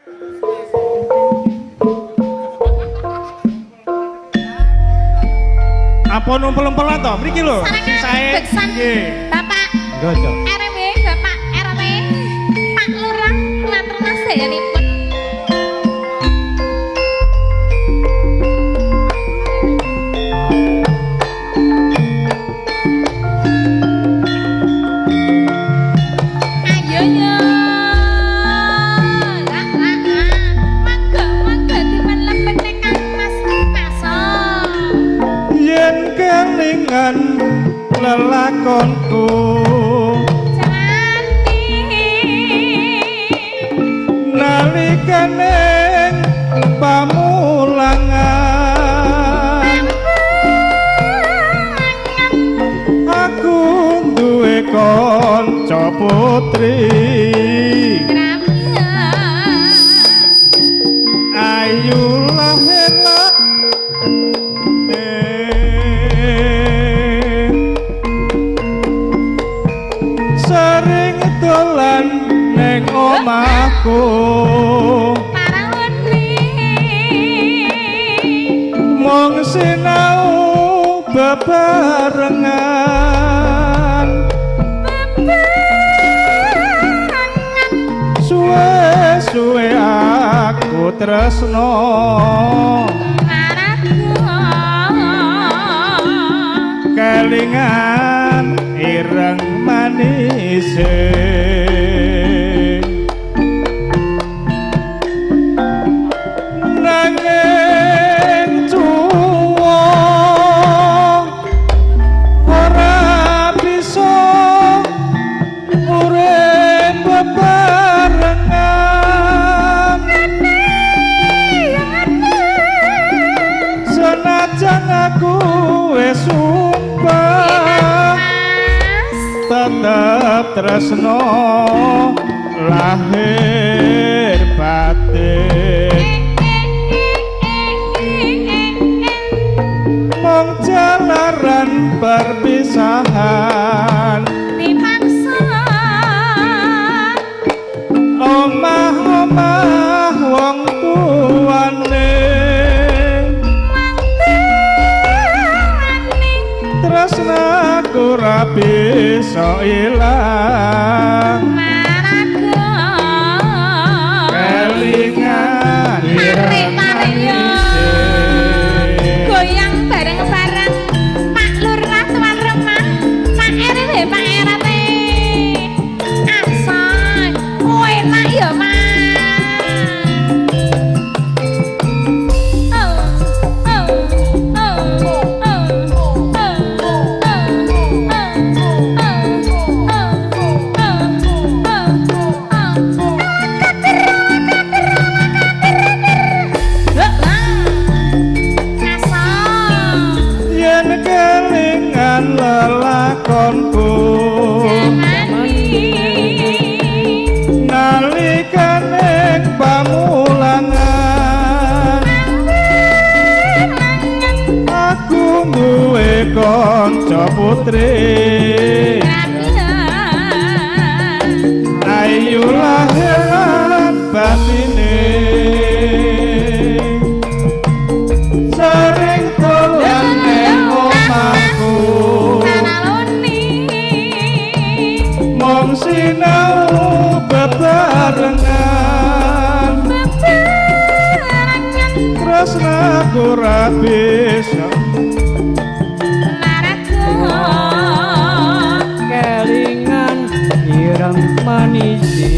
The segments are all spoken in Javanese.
Apa numpel-numpelan to? Mriki lho. Sae. Nggih. Bapak. Gojok. RW, Bapak RW. Pak Lurah ngatur nasehanipun. Ayo yo. Mangga dipan lepet nek Kang Mas Kaso. Yen kelingan lelakonku nalikane pamulangan aku duwe kanca putri ayu lahir sering dolan neng omahku mong sinau bebarengan suwe-suwe aku tresno kelingan ireng manise nanging tuwa ora bisa urip bebarengan senajan aku wis sumpah tetep tresno lahir batin mong jalaran perpisahan dipaksa omah-omah wong tuane tresnaku ra bisa ilang kelingan goyang bareng-bareng Pak Lurah tuan rumah Pak RW Pak RT Aksan enak ya Mas lelakonku nalikane pamulangan aku duwe kanca putri ayu lahir lan batine sering dolan nang omahku mong sinau bebarengan tresnaku ra bisa kelingan ireng manisi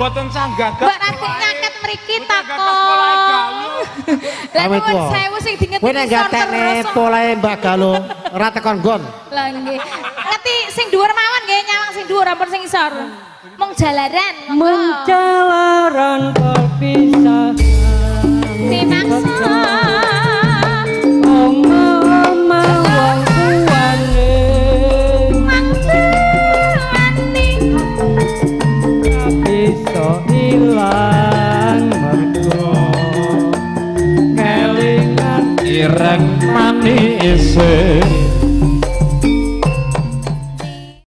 boten sanggagap. Mbak Rati nyaket mriki ta kok. Lah nuwun sewu sing dinget. Kowe nek gatekne polahe Mbak Galuh ora tekon nggon. Lah nggih. Ngerti sing dhuwur mawon nggih ampun sing isor. Mung jalaran. Menjalaran perpisahan Dimangsa. Oma-oma wong tuane Mangtuani. bisa ilang mergo kelingan ireng manis